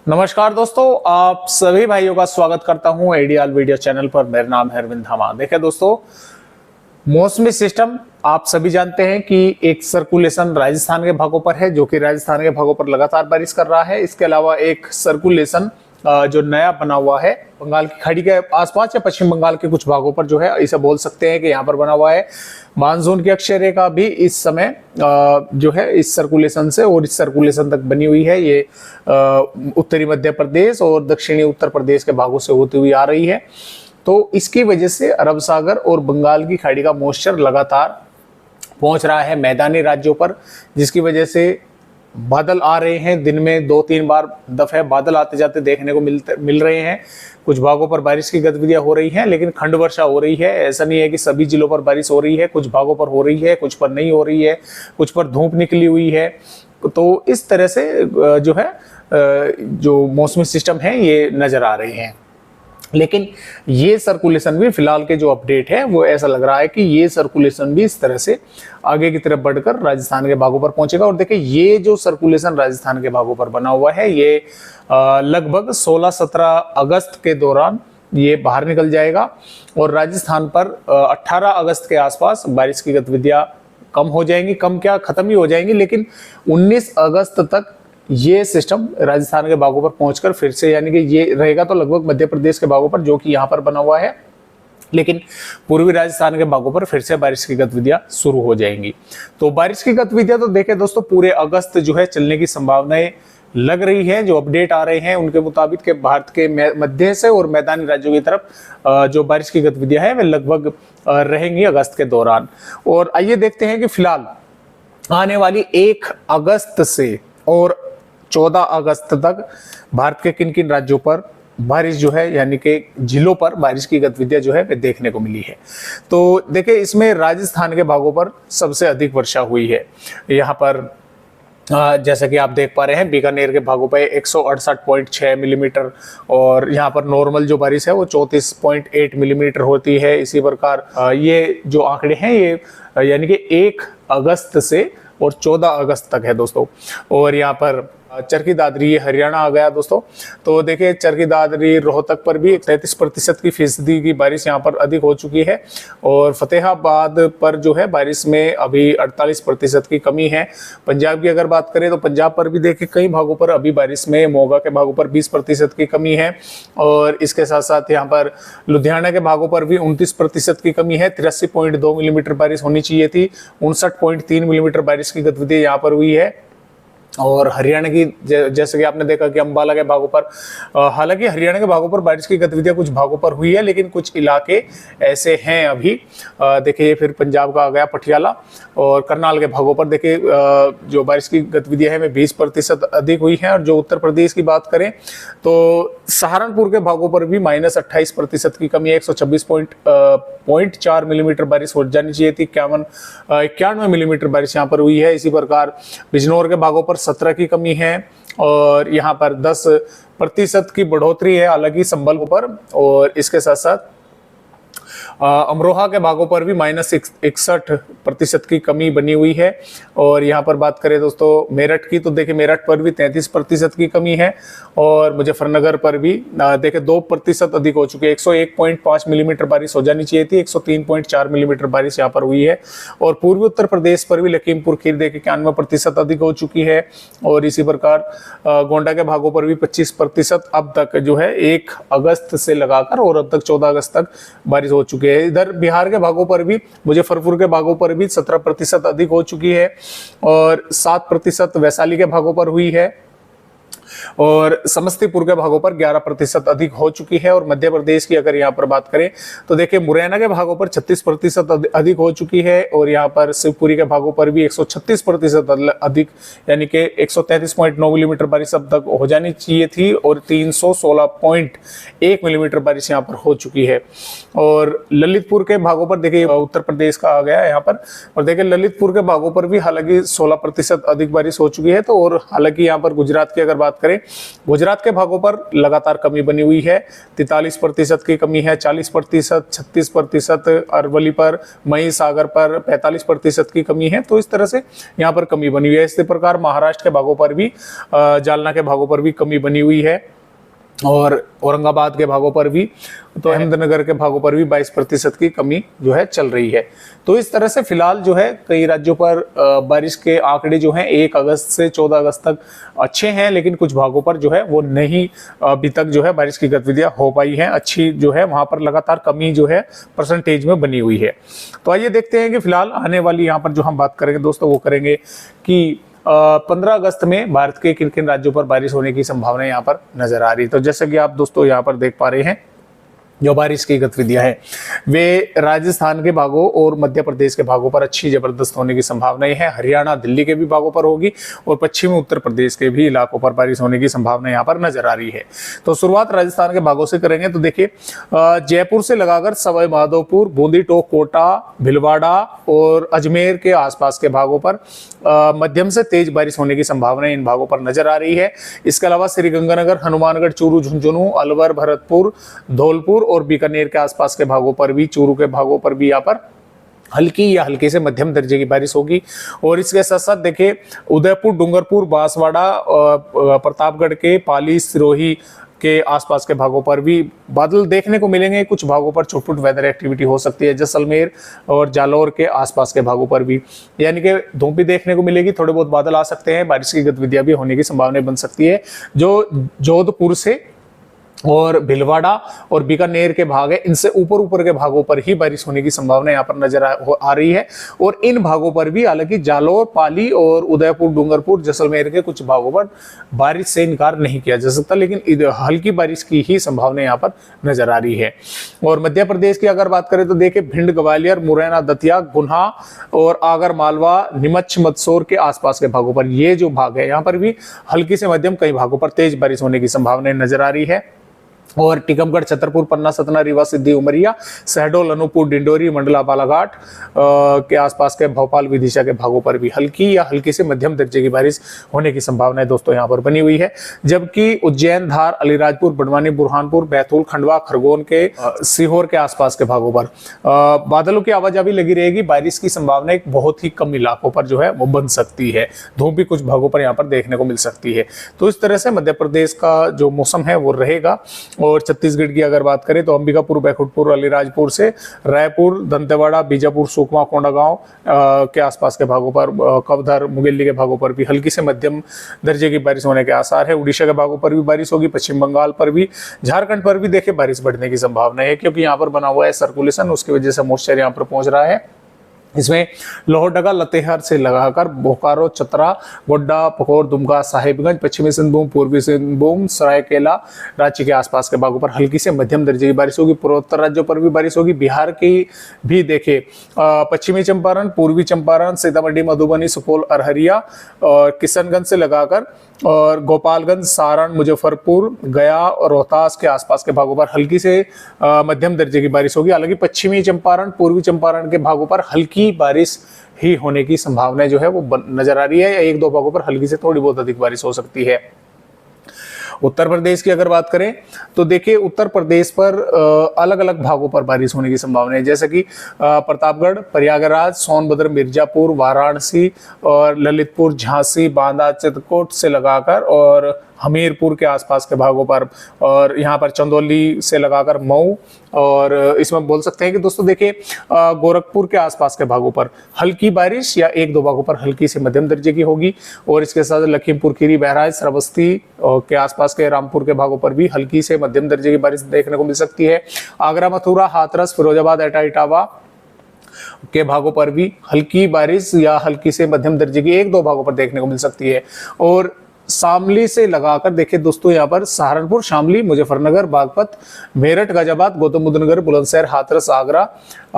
नमस्कार दोस्तों, आप सभी भाइयों का स्वागत करता हूं एडीआल वीडियो चैनल पर। मेरा नाम है अरविंद धामा। देखिए दोस्तों, मौसमी सिस्टम आप सभी जानते हैं कि एक सर्कुलेशन राजस्थान के भागों पर है, जो कि राजस्थान के भागों पर लगातार बारिश कर रहा है। इसके अलावा एक सर्कुलेशन जो नया बना हुआ है बंगाल की खाड़ी के आसपास या पश्चिम बंगाल के कुछ भागों पर, जो है इसे बोल सकते हैं कि यहाँ पर बना हुआ है। मानसून की अक्षय रेखा भी इस समय जो है इस सर्कुलेशन से और इस सर्कुलेशन तक बनी हुई है। ये उत्तरी मध्य प्रदेश और दक्षिणी उत्तर प्रदेश के भागों से होती हुई आ रही है। तो इसकी वजह से अरब सागर और बंगाल की खाड़ी का मॉइस्चर लगातार पहुंच रहा है मैदानी राज्यों पर, जिसकी वजह से बादल आ रहे हैं। दिन में 2-3 बार दफे बादल आते जाते देखने को मिल रहे हैं। कुछ भागों पर बारिश की गतिविधियां हो रही हैं, लेकिन खंड वर्षा हो रही है। ऐसा नहीं है कि सभी जिलों पर बारिश हो रही है। कुछ भागों पर हो रही है, कुछ पर नहीं हो रही है, कुछ पर धूप निकली हुई है। तो इस तरह से जो है जो मौसमी सिस्टम है ये नजर आ रहे हैं। लेकिन ये सर्कुलेशन भी फिलहाल के जो अपडेट है वो ऐसा लग रहा है कि ये सर्कुलेशन भी इस तरह से आगे की तरफ बढ़कर राजस्थान के भागों पर पहुंचेगा। और देखिए, ये जो सर्कुलेशन राजस्थान के भागों पर बना हुआ है ये लगभग 16-17 अगस्त के दौरान ये बाहर निकल जाएगा और राजस्थान पर 18 अगस्त के आसपास बारिश की गतिविधियां कम हो जाएंगी। कम क्या, खत्म ही हो जाएंगी। लेकिन 19 अगस्त तक ये सिस्टम राजस्थान के भागों पर पहुंचकर फिर से, यानी कि ये रहेगा तो लगभग मध्य प्रदेश के भागों पर, जो कि यहाँ पर बना हुआ है, लेकिन पूर्वी राजस्थान के भागों पर फिर से बारिश की गतिविधियां शुरू हो जाएंगी। तो बारिश की गतिविधियां तो देखें दोस्तों, पूरे अगस्त जो है चलने की संभावनाएं लग रही है। जो अपडेट आ रहे हैं उनके मुताबिक के भारत के मध्य से और मैदानी राज्यों की तरफ जो बारिश की गतिविधियां हैं वे लगभग रहेंगी अगस्त के दौरान। और आइए देखते हैं कि फिलहाल आने वाली 1 अगस्त से और 14 अगस्त तक भारत के किन किन राज्यों पर बारिश जो है, यानी कि जिलों पर बारिश की गतिविधियां जो है वे देखने को मिली है। तो देखिए, इसमें राजस्थान के भागों पर सबसे अधिक वर्षा हुई है। यहाँ पर जैसा कि आप देख पा रहे हैं, बीकानेर के भागों पर 168.6 मिलीमीटर और यहाँ पर नॉर्मल जो बारिश है वो 34.8 मिलीमीटर होती है। इसी प्रकार ये जो आंकड़े हैं ये यानी कि 1 अगस्त से और 14 अगस्त तक है दोस्तों। और यहाँ पर चरखी दादरी, ये हरियाणा आ गया दोस्तों। तो देखिए, चरखी दादरी रोहतक पर भी 33% की फीसदी की बारिश यहाँ पर अधिक हो चुकी है। और फतेहाबाद पर जो है बारिश में अभी 48% की कमी है। पंजाब की अगर बात करें तो पंजाब पर भी देखिए कई भागों पर अभी बारिश में, मोगा के भागों पर 20% की कमी है। और इसके साथ साथ यहाँ पर लुधियाना के भागों पर भी 29% की कमी है। 83.2 मिलीमीटर बारिश होनी चाहिए थी, 59.3 मिलीमीटर बारिश की गतिविधि यहाँ पर हुई है। और हरियाणा की जैसे कि आपने देखा कि अंबाला के भागों पर, हालांकि हरियाणा के भागों पर बारिश की गतिविधियां कुछ भागों पर हुई है, लेकिन कुछ इलाके ऐसे हैं अभी। देखिए, फिर पंजाब का आ गया पटियाला और करनाल के भागों पर देखिए जो बारिश की गतिविधियां हैं वे 20% अधिक हुई हैं। और जो उत्तर प्रदेश की बात करें तो सहारनपुर के भागों पर भी -28% की कमी है। 126.4 मिलीमीटर बारिश हो जानी चाहिए थी। 91 मिलीमीटर बारिश यहाँ पर हुई है। इसी प्रकार बिजनौर के भागों पर 17 की कमी है और यहाँ पर 10% की बढ़ोतरी है हालांकि संबल पर। और इसके साथ साथ अमरोहा के भागों पर भी -61% की कमी बनी हुई है। और यहाँ पर बात करें दोस्तों मेरठ की, तो देखिए मेरठ पर भी 33% की कमी है। और मुजफ्फरनगर पर भी देखिए 2% अधिक हो चुकी है। 101.5 मिलीमीटर बारिश हो जानी चाहिए थी, 103.4 मिलीमीटर बारिश यहाँ पर हुई है। और पूर्वी उत्तर प्रदेश पर भी लखीमपुर खीर देखिए 91% अधिक हो चुकी है। और इसी प्रकार गोंडा के भागों पर भी 25% अब तक जो है 1 अगस्त से लगाकर और अब तक 14 अगस्त तक बारिश हो चुकी है। इधर बिहार के भागों पर भी, मुजफ्फरपुर के भागों पर भी 17% अधिक हो चुकी है और 7% वैशाली के भागों पर हुई है। और समस्तीपुर के भागों पर 11% अधिक हो चुकी है। और मध्य प्रदेश की अगर यहाँ पर बात करें तो देखिए मुरैना के भागों पर 36% अधिक हो चुकी है। और यहाँ पर शिवपुरी के भागों पर भी 136% अधिक, यानी कि 133.9 मिलीमीटर बारिश अब तक हो जानी चाहिए थी और 316.1 मिलीमीटर बारिश यहाँ पर हो चुकी है। और ललितपुर के भागों पर देखिए उत्तर प्रदेश का आ गया यहाँ पर, और देखिए ललितपुर के भागों पर भी हालांकि 16% अधिक बारिश हो चुकी है। तो और हालांकि यहाँ पर गुजरात की अगर बात करें, गुजरात के भागों पर लगातार कमी बनी हुई है, 43% की कमी है, 40%, 36%, अरवली पर, महिसागर पर 45% की कमी है। तो इस तरह से यहाँ पर कमी बनी हुई है। इसी प्रकार महाराष्ट्र के भागों पर भी, जालना के भागों पर भी कमी बनी हुई है, और औरंगाबाद के भागों पर भी, तो अहमदनगर के भागों पर भी 22% की कमी जो है चल रही है। तो इस तरह से फिलहाल जो है कई राज्यों पर बारिश के आंकड़े जो हैं 1 अगस्त से 14 अगस्त तक अच्छे हैं, लेकिन कुछ भागों पर जो है वो नहीं अभी तक जो है बारिश की गतिविधियां हो पाई हैं अच्छी, जो है वहां पर लगातार कमी जो है परसेंटेज में बनी हुई है। तो आइए देखते हैं कि फिलहाल आने वाली यहाँ पर जो हम बात करेंगे दोस्तों, वो करेंगे कि 15 अगस्त में भारत के किन किन राज्यों पर बारिश होने की संभावना यहाँ पर नजर आ रही है। तो जैसा कि आप दोस्तों यहाँ पर देख पा रहे हैं, जो बारिश की गतिविधियां हैं वे राजस्थान के भागों और मध्य प्रदेश के भागों पर अच्छी जबरदस्त होने की संभावनाएं हैं। हरियाणा, दिल्ली के भी भागों पर होगी और पश्चिमी उत्तर प्रदेश के भी इलाकों पर बारिश होने की संभावना यहाँ पर नजर आ रही है। तो शुरुआत राजस्थान के भागों से करेंगे। तो देखिए, जयपुर से लगाकर सवाई माधोपुर, बूंदी, टोंक, कोटा, भीलवाड़ा और अजमेर के आसपास के भागों पर मध्यम से तेज बारिश होने की संभावना इन भागों पर नजर आ रही है। इसके अलावा श्रीगंगानगर, हनुमानगढ़, चूरू, झुंझुनू, अलवर, भरतपुर, धौलपुर और बीकानेर के आसपास के भागों पर भी, चूरू के भागों पर भी यहाँ पर हल्की या हल्की से मध्यम दर्जे की बारिश होगी। और इसके साथ साथ देखिए, उदयपुर, डूंगरपुर, बांसवाड़ा, प्रतापगढ़ के पाली, सिरोही के आसपास के भागों पर भी बादल देखने को मिलेंगे। कुछ भागों पर छुट-पुट वेदर एक्टिविटी हो सकती है, जैसलमेर और जालौर के आसपास के भागों पर भी, यानी कि धूप भी देखने को मिलेगी, थोड़े बहुत बादल आ सकते हैं, बारिश की गतिविधियां भी होने की संभावना बन सकती है। जो जोधपुर से और भीलवाड़ा और बीकानेर के भाग है, इनसे ऊपर के भागों पर ही बारिश होने की संभावना यहाँ पर नजर आ रही है। और इन भागों पर भी हालांकि जालौर, पाली और उदयपुर, डूंगरपुर, जैसलमेर के कुछ भागों पर बारिश से इनकार नहीं किया जा सकता, लेकिन हल्की बारिश की ही संभावना यहाँ पर नजर आ रही है। और मध्य प्रदेश की अगर बात करें तो देखिए, भिंड, ग्वालियर, मुरैना, दतिया, गुना और आगर मालवा, नीमच, मंदसौर के आसपास के भागों पर, ये जो भाग है यहाँ पर भी हल्की से मध्यम कई भागों पर तेज बारिश होने की संभावना नजर आ रही है। और टीकमगढ़, छतरपुर, पन्ना, सतना, रीवा, सिद्धि, उमरिया, शहडोल, अनूपपुर, डिंडोरी, मंडला, बालाघाट के आसपास के भोपाल, विदिशा के भागों पर भी हल्की या हल्की से मध्यम दर्जे की बारिश होने की संभावना है दोस्तों यहाँ पर बनी हुई है। जबकि उज्जैन, धार, अलीराजपुर, बड़वानी, बुरहानपुर, बैतूल, खंडवा, खरगोन के, सीहोर के आसपास के भागों पर बादलों की आवाजाही लगी रहेगी। बारिश की संभावना एक बहुत ही कम इलाकों पर जो है वो बन सकती है। धूप भी कुछ भागों पर यहाँ पर देखने को मिल सकती है। तो इस तरह से मध्य प्रदेश का जो मौसम है वो रहेगा। और छत्तीसगढ़ की अगर बात करें तो अंबिकापुर, बैकुंठपुर, अलीराजपुर से रायपुर, दंतेवाड़ा, बीजापुर, सुकमा, कोंडागांव के आसपास के भागों पर, कवधर, मुंगेली के भागों पर भी हल्की से मध्यम दर्जे की बारिश होने के आसार है। उड़ीसा के भागों पर भी बारिश होगी, पश्चिम बंगाल पर भी, झारखंड पर भी देखिए बारिश बढ़ने की संभावना है, क्योंकि यहाँ पर बना हुआ है सर्कुलेशन, उसकी वजह से मॉइस्चर यहाँ पर पहुंच रहा है। इसमें लोहरदगा, लतेहर से लगाकर बोकारो, चतरा, गोड्डा, पकोर, दुमका, साहिबगंज, पश्चिमी सिंहभूम, पूर्वी सिंहभूम, सरायकेला, रांची के आसपास के भागों पर हल्की से मध्यम दर्जे की बारिश होगी। पूर्वोत्तर राज्यों पर भी बारिश होगी। बिहार की भी देखे, पश्चिमी चंपारण, पूर्वी चंपारण, सीतामढ़ी, मधुबनी, सुपौल, अररिया और किशनगंज से लगाकर और गोपालगंज, सारण, मुजफ्फरपुर, गया और रोहतास के आसपास के भागों पर हल्की से मध्यम दर्जे की बारिश होगी। हालांकि पश्चिमी चंपारण, पूर्वी चंपारण के भागों पर हल्की बारिश ही होने की संभावना जो है वो नजर आ रही है, या एक दो भागों पर हल्की से थोड़ी बहुत अधिक बारिश हो सकती है। उत्तर प्रदेश की अगर बात करें तो देखिए, उत्तर प्रदेश पर अलग अलग भागों पर बारिश होने की संभावना है, जैसे कि प्रतापगढ़, प्रयागराज, सोनभद्र, मिर्जापुर, वाराणसी और ललितपुर, झांसी, बांदा, चित्रकूट से लगाकर और हमीरपुर के आसपास के भागों पर, और यहाँ पर चंदौली से लगाकर मऊ, और इसमें बोल सकते हैं कि दोस्तों देखिए, गोरखपुर के आसपास के भागों पर हल्की बारिश या एक दो भागों पर हल्की से मध्यम दर्जे की होगी। और इसके साथ लखीमपुर खीरी, बहराइच, श्रावस्ती के आसपास के रामपुर के भागों पर भी हल्की से मध्यम दर्जे की बारिश देखने को मिल सकती है। आगरा, मथुरा, हाथरस, फिरोजाबाद, एटा, इटावा के भागों पर भी हल्की बारिश या हल्की से मध्यम दर्जे की एक दो भागों पर देखने को मिल सकती है। और शामली से लगाकर देखिए दोस्तों, यहाँ पर सहारनपुर, शामली, मुजफ्फरनगर, बागपत, मेरठ, गाजियाबाद, गौतम बुद्ध नगर, बुलंदशहर, हाथरस, आगरा,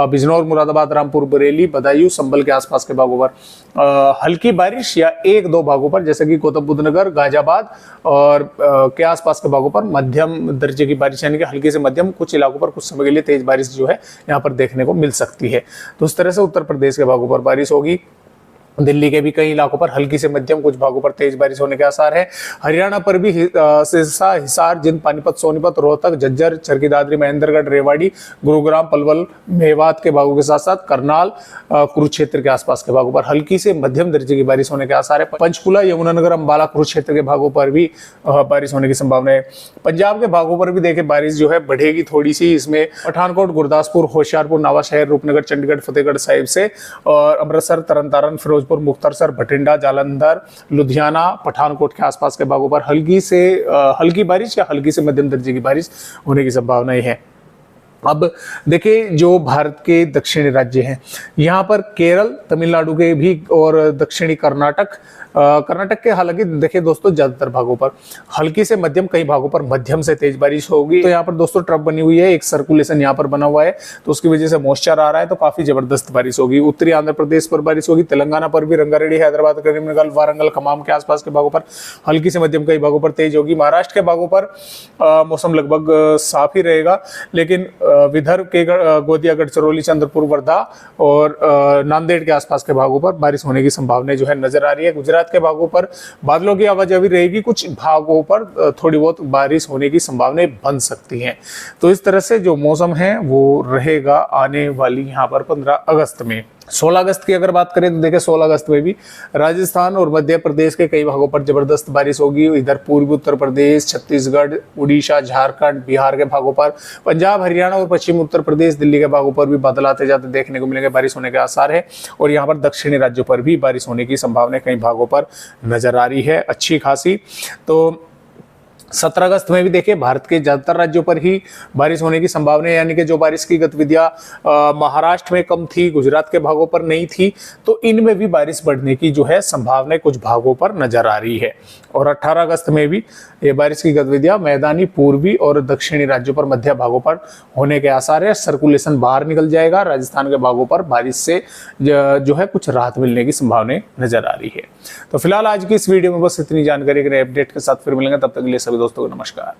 बिजनौर, मुरादाबाद, रामपुर, बरेली, बदायूं, संभल के आसपास के भागों पर हल्की बारिश या एक दो भागों पर, जैसे कि गौतम बुद्ध नगर, गाजियाबाद और के आसपास के भागों पर मध्यम दर्जे की बारिश, यानी कि हल्की से मध्यम, कुछ इलाकों पर कुछ समय के लिए तेज बारिश जो है यहाँ पर देखने को मिल सकती है। तो इस तरह से उत्तर प्रदेश के भागों पर बारिश होगी। दिल्ली के भी कई इलाकों पर हल्की से मध्यम, कुछ भागों पर तेज बारिश होने के आसार है। हरियाणा पर भी सिरसा, हिसार, जिंद, पानीपत, सोनीपत, रोहतक, झज्जर, चरखी दादरी, महेंद्रगढ़, रेवाड़ी, गुरुग्राम, पलवल, मेवात के भागों के साथ साथ करनाल, कुरुक्षेत्र के आसपास के भागों पर हल्की से मध्यम दर्जे की बारिश होने के आसार है। पंचकुला, यमुनानगर, अंबाला, कुरुक्षेत्र के भागों पर भी बारिश होने की संभावना है। पंजाब के भागों पर भी देखिए बारिश जो है बढ़ेगी थोड़ी सी। इसमें पठानकोट, गुरदासपुर, होशियारपुर, नवाशहर, रूपनगर, चंडीगढ़, फतेहगढ़ साहिब से और अमृतसर, तरनतारन, फिरोजपुर, मुक्तसर, भटिंडा, जालंधर, लुधियाना, पठानकोट के आसपास के भागों पर हल्की बारिश या हल्की से मध्यम दर्जे की बारिश होने की संभावनाएं है। अब देखिए जो भारत के दक्षिणी राज्य हैं, यहाँ पर केरल, तमिलनाडु के भी और दक्षिणी कर्नाटक के हालांकि देखिए दोस्तों ज्यादातर भागों पर हल्की से मध्यम, कई भागों पर मध्यम से तेज बारिश होगी। तो यहाँ पर दोस्तों ट्रफ बनी हुई है, एक सर्कुलेशन यहाँ पर बना हुआ है, तो उसकी वजह से मॉइस्चर आ रहा है, तो काफी जबरदस्त बारिश होगी। उत्तरी आंध्र प्रदेश पर बारिश होगी, तेलंगाना पर भी, रंगारेड्डी, हैदराबाद, करीमनगर, वारंगल, खमाम के आसपास के भागों पर हल्की से मध्यम, कई भागों पर तेज होगी। महाराष्ट्र के भागों पर मौसम लगभग साफ ही रहेगा, लेकिन विदर्भ के गोंदिया, गढ़चिरौली, चंद्रपुर, वर्धा और नांदेड़ के आसपास के भागों पर बारिश होने की संभावना जो है नजर आ रही है। गुजरात के भागों पर बादलों की आवाजाही रहेगी, कुछ भागों पर थोड़ी बहुत बारिश होने की संभावनाएं बन सकती हैं। तो इस तरह से जो मौसम है वो रहेगा आने वाली यहाँ पर 15 अगस्त में। 16 अगस्त की अगर बात करें तो देखिए 16 अगस्त में भी राजस्थान और मध्य प्रदेश के कई भागों पर जबरदस्त बारिश होगी। इधर पूर्वी उत्तर प्रदेश, छत्तीसगढ़, उड़ीसा, झारखंड, बिहार के भागों पर, पंजाब, हरियाणा और पश्चिमी उत्तर प्रदेश, दिल्ली के भागों पर भी बादल आते जाते देखने को मिलेंगे, बारिश होने के आसार है। और यहाँ पर दक्षिणी राज्यों पर भी बारिश होने की संभावना कई भागों पर नजर आ रही है अच्छी खासी। तो 17 अगस्त में भी देखिए भारत के ज्यादातर राज्यों पर ही बारिश होने की संभावना है, यानी कि जो बारिश की गतिविधियां महाराष्ट्र में कम थी, गुजरात के भागों पर नहीं थी, तो इनमें भी बारिश बढ़ने की जो है संभावना कुछ भागों पर नजर आ रही है। और 18 अगस्त में भी ये बारिश की गतिविधियां मैदानी, पूर्वी और दक्षिणी राज्यों पर, मध्य भागों पर होने के आसार है। सर्कुलेशन बाहर निकल जाएगा, राजस्थान के भागों पर बारिश से जो है कुछ राहत मिलने की संभावना नजर आ रही है। तो फिलहाल आज की इस वीडियो में बस इतनी जानकारी के अपडेट के साथ फिर मिलेंगे, तब तक के लिए सभी दोस्तों को नमस्कार।